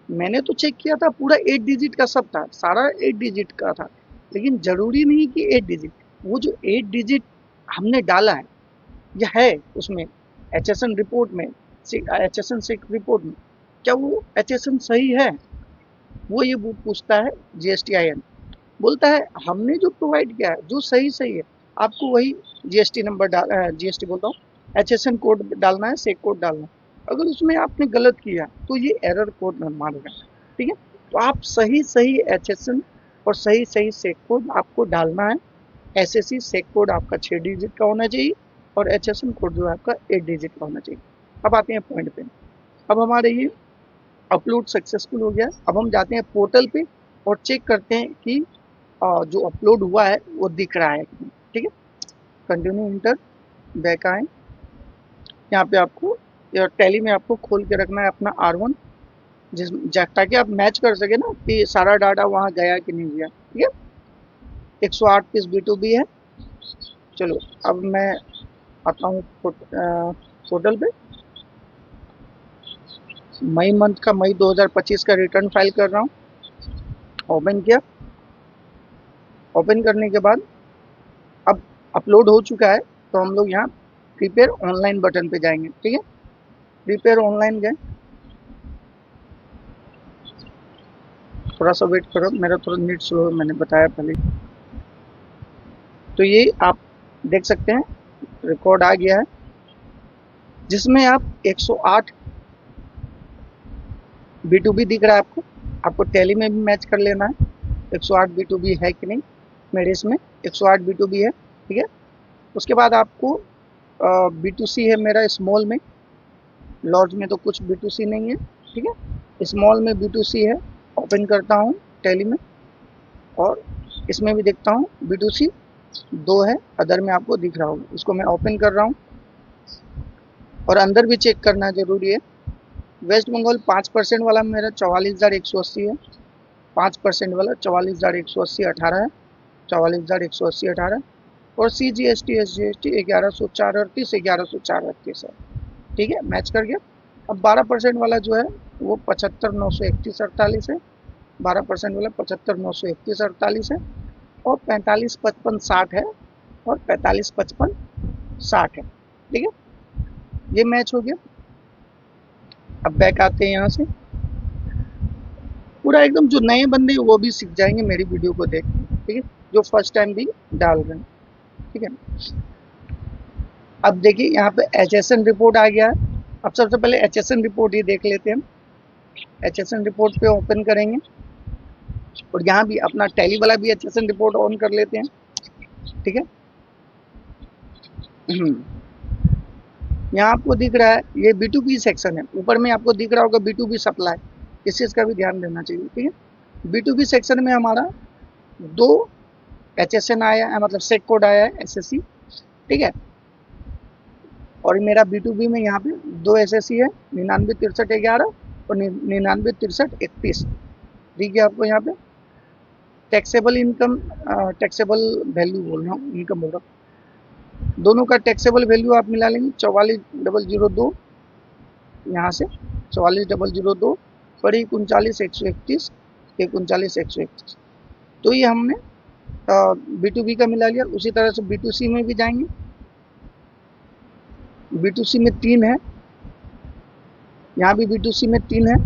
A: मैंने तो चेक किया था, पूरा 8 डिजिट का सब था, सारा 8 डिजिट का था, लेकिन जरूरी नहीं कि 8 डिजिट, वो जो 8 डिजिट हमने डाला है यह है उसमें HSN रिपोर्ट में, HSN सिक रिपोर्ट में, क्या वो HSN सही है? वो ये पूछता है GSTIN, बोलता है हमने जो प्रोवाइड किया है जो सही सही है, आपको वही जीएसटी नंबर जीएसटी बोलता हूँ HSN कोड डालना है, सेक कोड डालना है। अगर उसमें आपने गलत किया तो ये एरर कोड मारेगा। ठीक है, तो आप सही सही HSN और सही सही सेक कोड आपको डालना है। SSC सेक कोड आपका 6 डिजिट का होना चाहिए और HSN कोड जो है आपका 8 डिजिट का होना चाहिए। अब आते हैं पॉइंट पे, अब हमारे ये अपलोड सक्सेसफुल हो गया। अब हम जाते हैं पोर्टल पे और चेक करते हैं कि जो अपलोड हुआ है वो दिख रहा है। ठीक है, कंटिन्यू इंटर, बैक आए, यहाँ पे आपको टैली में आपको खोल के रखना है अपना R1, ताकि आप मैच कर सके ना कि सारा डाटा वहाँ गया कि नहीं गया। ठीक है, 108 पीस B2B है। चलो अब मैं आता हूँ पोर्टल पे, मई मंथ का, मई 2025 का रिटर्न फाइल कर रहा हूँ। ओपन किया, ओपन करने के बाद अब अपलोड हो चुका है, तो हम लोग यहाँ प्रिपेयर ऑनलाइन बटन पे जाएंगे। ठीक है, प्रिपेयर ऑनलाइन गए, थोड़ा सा वेट करो, मेरा थोड़ा नेट स्लो है, मैंने बताया पहले। तो ये आप देख सकते हैं रिकॉर्ड आ गया है, जिसमें आप 108 B2B दिख रहा है आपको टैली में भी मैच कर लेना है 108 B2B है कि नहीं। मेरे इसमें 108 B2B है। ठीक है, उसके बाद आपको B2C है मेरा स्मॉल में, लार्ज में तो कुछ B2C नहीं है। ठीक है, स्मॉल में B2C है। ओपन करता हूँ टैली में और इसमें भी देखता हूँ B2C 2 है, अदर में आपको दिख रहा होगा, इसको मैं ओपन कर रहा हूँ और अंदर भी चेक करना जरूरी है। वेस्ट बंगाल 5% वाला मेरा 44,180 है, 5% वाला 44,180 18 है, 44,180.18 और CGST SGST 1104.38 1104.38 है। ठीक है, मैच कर गया। अब 12% वाला जो है वो 75,931.48 है, 12% वाला 75,931.48 है और 45,55,60 है और 45,55,60 है। ठीक है, ये मैच हो गया। अब बैक आते हैं यहाँ से, पूरा एकदम जो नए बंदे वो भी सीख जाएंगे मेरी वीडियो को देख। ठीक है, जो फर्स्ट टाइम भी डाल रहे हैं। ठीक है, अब देखिए यहाँ पे HSN रिपोर्ट आ गया है। अब सबसे पहले HSN रिपोर्ट ही देख लेते हैं हम। HSN रिपोर्ट पे ओपन करेंगे और यहाँ भी अपना टैली वाला भी HSN रिपोर्ट ऑन कर लेते हैं। ठीक है, यहाँ आपको दिख रहा है ये B2B सेक्शन है, ऊपर में आपको दिख रहा होगा B2B सप्लाई, इस चीज़ का भी ध्यान देना चाहिए। ठीक है, B2B सेक्शन में हमारा 2 HSN आया है, मतलब सेक कोड आया है SSC। ठीक है, और मेरा B2B में यहाँ पे 2 SSC है, 996311 और 996331 दिख गया आपको। यहाँ पे टैक्सेबल इनकम, टैक्सेबल वैल्यू बोल रहा हूँ, इनकम बोल रहा हूँ, दोनों का टैक्सेबल वैल्यू आप मिला लेंगे 44,002 यहाँ से 44,002 पर 39,131 39,131, तो ये हमने B2B का मिला लिया। उसी तरह से B2C में भी जाएंगे, B2C में 3 है, यहाँ भी B2C में 3 है,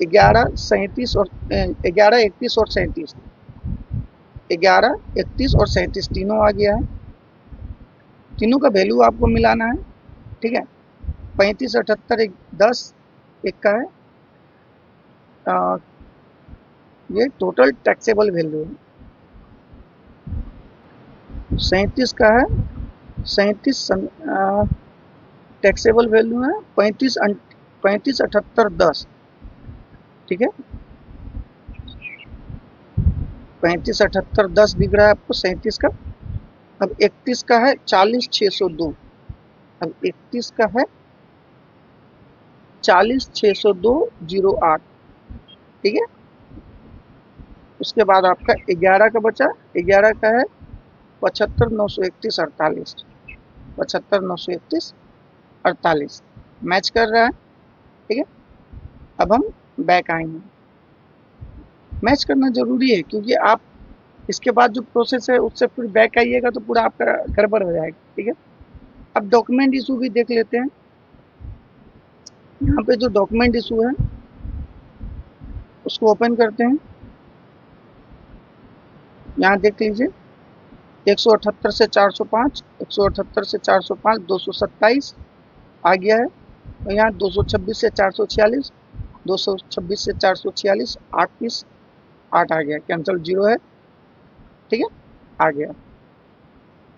A: 11, 37 और 11, 31 और 37, 11, 31 और 37 तीनों आ गया है। तीनों का वैल्यू आपको मिलाना है। ठीक है, 35, 78, 10 एक का है, ये टोटल टैक्सेबल वैल्यू है। 37 का है, 37 टैक्सेबल वैल्यू है, 35, 78, 10। ठीक है, 35, 78, 10 दिख रहा है आपको 37 का। अब 31 का है 40,602, अब 31 का है 40,602.08। ठीक है, उसके बाद आपका 11 का बचा, 11 का है 75,931.48, 75,931.48 मैच कर रहा है। ठीक है, अब हम बैक आएंगे। मैच करना जरूरी है क्योंकि आप इसके बाद जो प्रोसेस है उससे फिर बैक आइएगा तो पूरा आपका गड़बड़ हो जाएगा। ठीक है, अब डॉक्यूमेंट इशू भी देख लेते हैं। यहाँ पे जो डॉक्यूमेंट इशू है उसको ओपन करते हैं। यहाँ देख लीजिए 178 से 405, 178 से 405, 227 आ गया है और यहाँ 226 से 446, 226 से 446, 8 पीस 8 आ गया, कैंसिल 0 है। ठीक है, आ गया।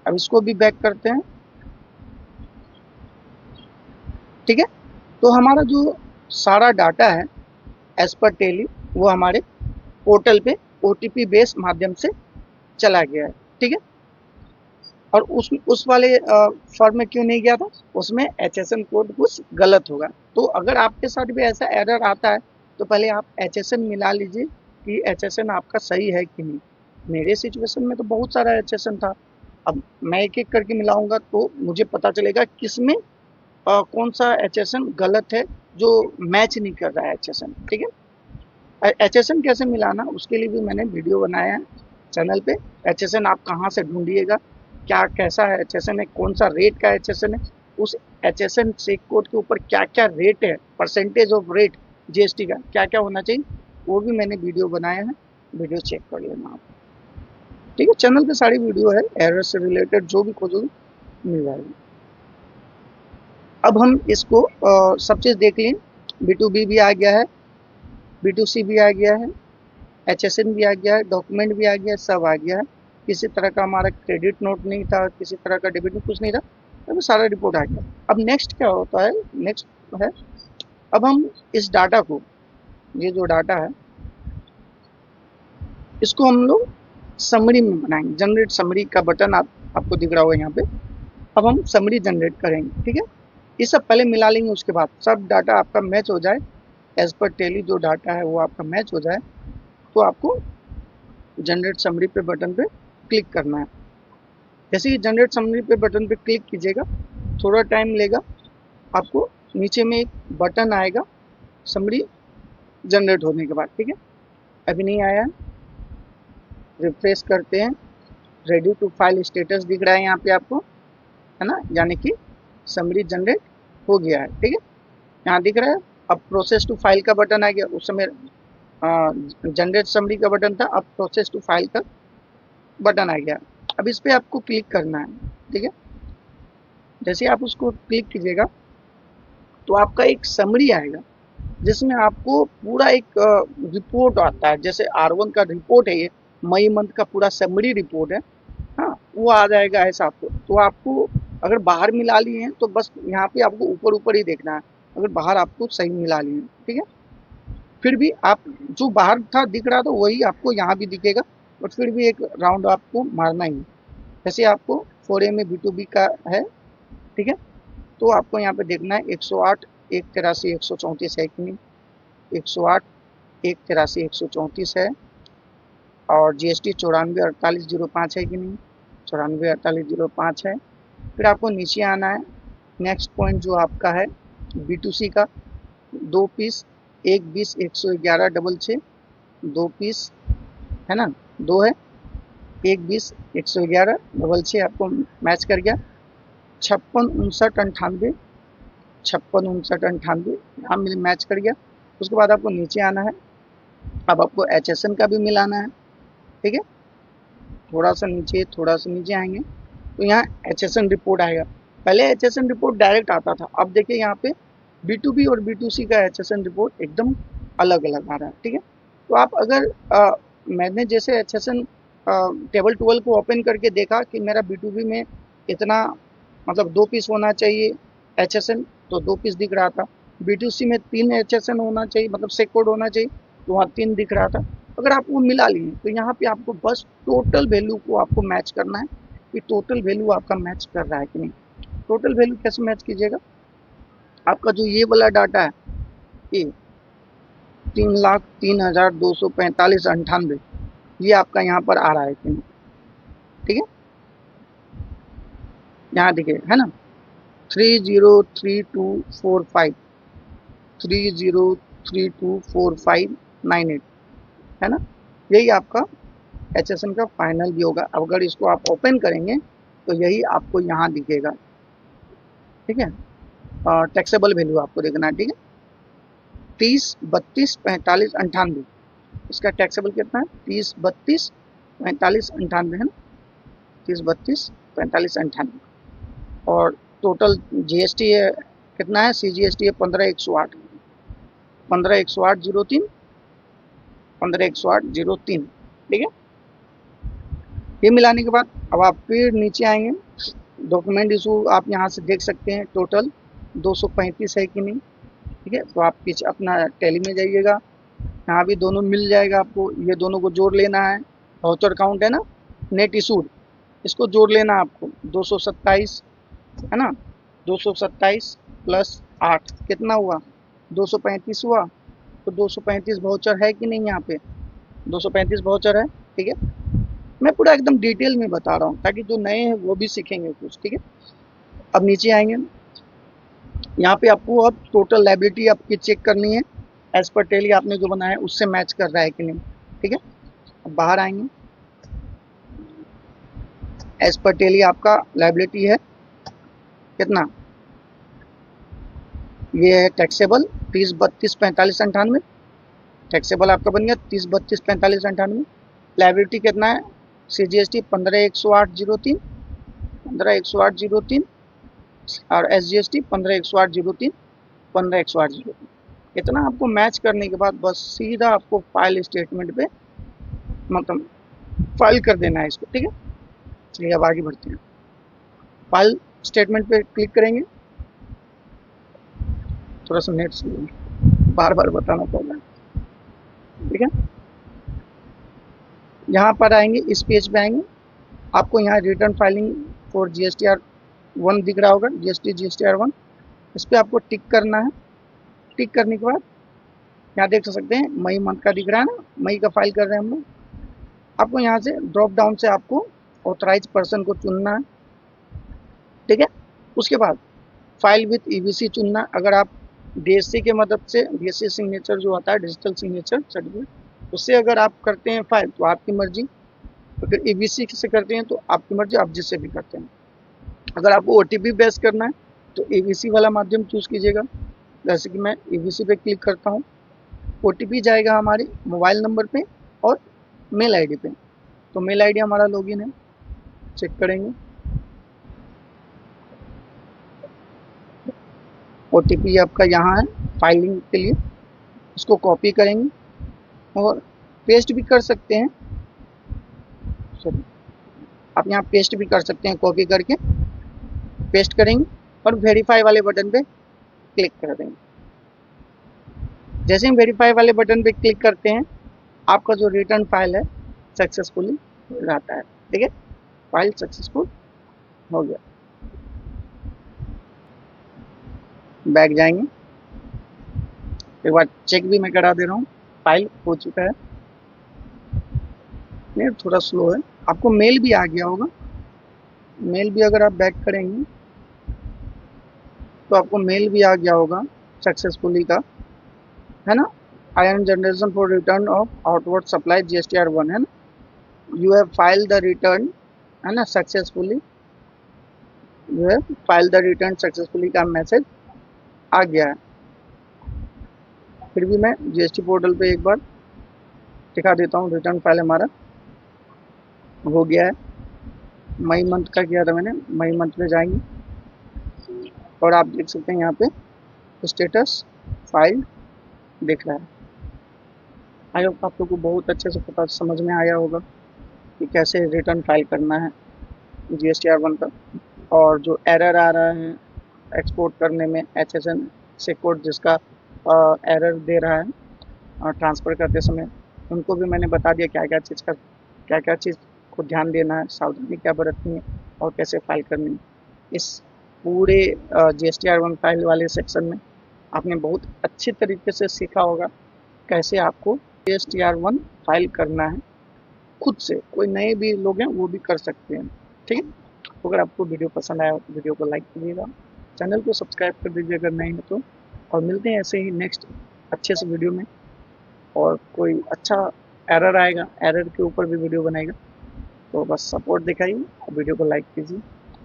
A: अब इसको भी बैक करते हैं। ठीक है, तो हमारा जो सारा डाटा है एज पर टेली वो हमारे पोर्टल पे OTP बेस्ड माध्यम से चला गया है। ठीक है, और उस वाले फॉर्म में क्यों नहीं गया था, उसमें HSN कोड कुछ गलत होगा। तो अगर आपके साथ भी ऐसा एरर आता है तो पहले आप HSN मिला लीजिए कि HSN आपका सही है कि नहीं। मेरे सिचुएशन में तो बहुत सारा HSN था, अब मैं एक एक करके मिलाऊंगा तो मुझे पता चलेगा किसमें कौन सा HSN गलत है, जो मैच नहीं कर रहा है HSN। ठीक है, HSN कैसे मिलाना उसके लिए भी मैंने वीडियो बनाया है चैनल पे। HSN आप कहाँ से ढूंढिएगा, क्या कैसा है HSN है, कौन सा रेट का HSN है, उस HSN चेक कोड के ऊपर क्या क्या रेट है, परसेंटेज ऑफ रेट GST का क्या क्या होना चाहिए, वो भी मैंने वीडियो बनाया है, वीडियो चेक कर लेना आप। ठीक है, चैनल पे सारी वीडियो है, एरर से रिलेटेड जो भी खोजोगे मिल जाएगी। अब हम इसको सब चीज़ देख लें, B2B भी आ गया है, B2C भी आ गया है, HSN भी आ गया है, डॉक्यूमेंट भी आ गया है, सब आ गया है। किसी तरह का हमारा क्रेडिट नोट नहीं था, किसी तरह का डेबिट नोट कुछ नहीं था, तो सारा रिपोर्ट आ गया। अब नेक्स्ट क्या होता है, नेक्स्ट है अब हम इस डाटा को, ये जो डाटा है इसको हम लोग समरी में बनाएंगे। जनरेट समरी का बटन आपको दिख रहा होगा यहाँ पे। अब हम समरी जनरेट करेंगे। ठीक है, ये सब पहले मिला लेंगे, उसके बाद सब डाटा आपका मैच हो जाए, एज पर टेली जो डाटा है वो आपका मैच हो जाए, तो आपको जनरेट समरी पे बटन पे क्लिक करना है। जैसे ही जनरेट समरी पे बटन पे क्लिक कीजिएगा, थोड़ा टाइम लेगा, आपको नीचे में एक बटन आएगा समरी जनरेट होने के बाद, ठीक है। अभी नहीं आया, रिफ्रेश करते हैं, रेडी टू फाइल स्टेटस दिख रहा है यहाँ पे आपको, है ना, यानी कि समरी जनरेट हो गया है, ठीक है। यहाँ दिख रहा है। अब प्रोसेस टू फाइल का बटन आ गया, उस समय जनरेट समरी का बटन था, अब प्रोसेस टू फाइल का बटन आ गया। अब इस पर आपको क्लिक करना है, ठीक है। जैसे आप उसको क्लिक कीजिएगा तो आपका एक समरी आएगा जिसमें आपको पूरा एक रिपोर्ट आता है, जैसे R1 का रिपोर्ट है, ये मई मंथ का पूरा समरी रिपोर्ट है, हाँ, वो आ जाएगा ऐसा आपको। तो आपको अगर बाहर मिला लिए हैं तो बस यहाँ पे आपको ऊपर ऊपर ही देखना है, अगर बाहर आपको सही मिला लिए हैं, ठीक है। फिर भी आप जो बाहर था दिख रहा था वही आपको यहाँ भी दिखेगा, बट फिर भी एक राउंड आपको मारना ही है। जैसे आपको 4A में B2B का है, ठीक है, तो आपको यहाँ पे देखना है 108 183 134 है कि नहीं, 108 183 134 है, और GST 94 4805 है कि नहीं, 94 4805 है। फिर आपको नीचे आना है, नेक्स्ट पॉइंट जो आपका है B2C का, 2 पीस 1 20 111 66, 2 पीस है ना, 2 है, 1 20 111 66 आपको मैच कर गया। 56 59 98, 56 59 98 यहाँ मैच कर गया। उसके बाद आपको नीचे आना है, अब आपको HSN का भी मिलाना है, ठीक है। थोड़ा सा नीचे आएंगे तो यहाँ HSN रिपोर्ट आएगा। पहले HSN रिपोर्ट डायरेक्ट आता था, अब देखिए यहाँ पे B2B और B2C का HSN रिपोर्ट एकदम अलग अलग आ रहा है, ठीक है। तो आप अगर मैंने जैसे HSN टेबल 12 को ओपन करके देखा कि मेरा B2B में इतना मतलब 2 पीस होना चाहिए HSN, तो 2 पीस दिख रहा था। B2C में 3 HSN होना चाहिए, मतलब सेक कोड होना चाहिए, तो वहाँ 3 दिख रहा था। अगर आप वो मिला लिए तो यहाँ पे आपको बस टोटल वैल्यू को आपको मैच करना है कि टोटल वैल्यू आपका मैच कर रहा है कि नहीं। टोटल वैल्यू कैसे मैच कीजिएगा, आपका जो ये वाला डाटा है ये 3,03,245.98 ये आपका यहाँ पर आ रहा है कि नहीं, ठीक है। यहाँ देखिए है ना, 303245 30324598 है ना, यही आपका HSN का फाइनल भी होगा। अगर इसको आप ओपन करेंगे तो यही आपको यहाँ दिखेगा, ठीक है। टैक्सेबल वैल्यू आपको देखना है, ठीक है। 30 32 45 98 इसका टैक्सेबल कितना है, 30 32 45 98 है ना, 30 32 45 98। और टोटल GST है कितना है, CGST है 15,108 15,108.03 15,108.03, ठीक है। ये मिलाने के बाद अब आप फिर नीचे आएंगे, डॉक्यूमेंट इशू आप यहाँ से देख सकते हैं, टोटल 235 है कि नहीं, ठीक है। तो आप पीछे अपना टैली में जाइएगा, यहाँ भी दोनों मिल जाएगा आपको, ये दोनों को जोड़ लेना है। वाउचर काउंट है ना, नेट इशूड, इसको जोड़ लेना आपको 227 है ना, 227 प्लस 8 कितना हुआ, 235 हुआ। तो 235 वाउचर है कि नहीं, यहाँ पे 235 वाउचर है, ठीक है। मैं पूरा एकदम डिटेल में बता रहा हूँ ताकि जो नए हैं वो भी सीखेंगे कुछ, ठीक है। अब नीचे आएंगे, यहाँ पे आपको अब टोटल लायबिलिटी आपकी चेक करनी है, एज पर टेली आपने जो बनाया है उससे मैच कर रहा है कि नहीं, ठीक है। अब बाहर आएंगे, एज पर टेली आपका लायबिलिटी है कितना, ये है टैक्सेबल 30 32 45 98, टैक्सेबल आपका बन गया 30 32 45 98। लायबिलिटी कितना है, CGST 15,108.03 15,108.03 और SGST 15,108.03 15,108.03। इतना आपको मैच करने के बाद बस सीधा आपको फाइल स्टेटमेंट पे मतलब फाइल कर देना है इसको, ठीक है। चलिए अब आगे बढ़ते हैं, फाइल स्टेटमेंट पे क्लिक करेंगे। थोड़ा सा नेट बार बार बताना पड़ रहा है, ठीक है। यहाँ पर आएंगे, इस पेज पे आएंगे, आपको यहाँ रिटर्न फाइलिंग फॉर GSTR1 दिख रहा होगा, GSTR1, इस पर आपको टिक करना है। टिक करने के बाद यहाँ देख सकते हैं मई मंथ का दिख रहा है ना, मई का फाइल कर रहे हैं हम लोग, आपको यहाँ से ड्रॉप डाउन से आपको ऑथराइज पर्सन को चुनना है, ठीक है। उसके बाद फाइल विथ ईबीसी चुनना। अगर आप डीएससी के मदद से, डीएससी सिग्नेचर जो आता है डिजिटल सिग्नेचर सर्टिफिकेट, उससे अगर आप करते हैं फाइल तो आपकी मर्जी, अगर ईबीसी से करते हैं तो आपकी मर्जी, आप जिससे भी करते हैं। अगर आपको ओटीपी बेस करना है तो ईबीसी वाला माध्यम चूज कीजिएगा। जैसे कि मैं ईबीसी पे क्लिक करता हूँ, ओटीपी जाएगा हमारे मोबाइल नंबर पे और मेल आईडी पे। तो मेल आईडी हमारा लॉगिन है, चेक करेंगे। ओटीपी आपका यहाँ है फाइलिंग के लिए, उसको कॉपी करेंगे और पेस्ट भी कर सकते हैं। सॉरी, आप यहाँ पेस्ट भी कर सकते हैं, कॉपी करके पेस्ट करेंगे और वेरीफाई वाले बटन पे क्लिक कर देंगे। जैसे ही वेरीफाई वाले बटन पे क्लिक करते हैं, आपका जो रिटर्न फाइल है सक्सेसफुली रहता है, ठीक है। फाइल सक्सेसफुल हो गया। बैक जाएंगे, एक बार चेक भी मैं करा दे रहा हूँ, फाइल हो चुका है। नहीं, थोड़ा स्लो है। आपको मेल भी आ गया होगा, मेल भी अगर आप बैक करेंगे तो आपको मेल भी आ गया होगा सक्सेसफुली का, है ना। I am generation for return of outward supply GSTR1, है ना। You have file the return, है ना, successfully. You have file the return successfully का मैसेज आ गया है। फिर भी मैं जीएसटी पोर्टल पे एक बार दिखा देता हूँ, रिटर्न फाइल हमारा हो गया है। मई मंथ का किया था मैंने, मई मंथ में जाएंगे और आप देख सकते हैं यहाँ पे स्टेटस फाइल दिख रहा है। आई होप आप लोग को बहुत अच्छे से पता समझ में आया होगा कि कैसे रिटर्न फाइल करना है GSTR1 का। और जो एरर आ रहा है एक्सपोर्ट करने में, HSN से कोड जिसका एरर दे रहा है ट्रांसफ़र करते समय, उनको भी मैंने बता दिया क्या क्या चीज़ को ध्यान देना है, सावधानी क्या बरतनी है और कैसे फाइल करनी है। इस पूरे GSTR1 फाइल वाले सेक्शन में आपने बहुत अच्छे तरीके से सीखा होगा कैसे आपको GSTR1 फाइल करना है खुद से। कोई नए भी लोग हैं वो भी कर सकते हैं, ठीक है। तो अगर आपको वीडियो पसंद आया तो वीडियो को लाइक कीजिएगा, चैनल को सब्सक्राइब कर दीजिए अगर नहीं है तो। और मिलते हैं ऐसे ही नेक्स्ट अच्छे से वीडियो में। और कोई अच्छा एरर आएगा, एरर के ऊपर भी वीडियो बनाएगा, तो बस सपोर्ट दिखाइए और वीडियो को लाइक कीजिए,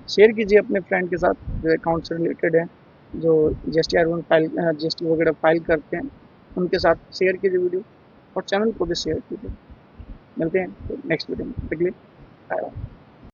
A: शेयर कीजिए अपने फ्रेंड के साथ जो अकाउंट से रिलेटेड है, जो GSTR1 फाइल, GST वगैरह फाइल करते हैं, उनके साथ शेयर कीजिए वीडियो और चैनल को भी शेयर कीजिए। मिलते हैं नेक्स्ट वीडियो में, बाय बाय।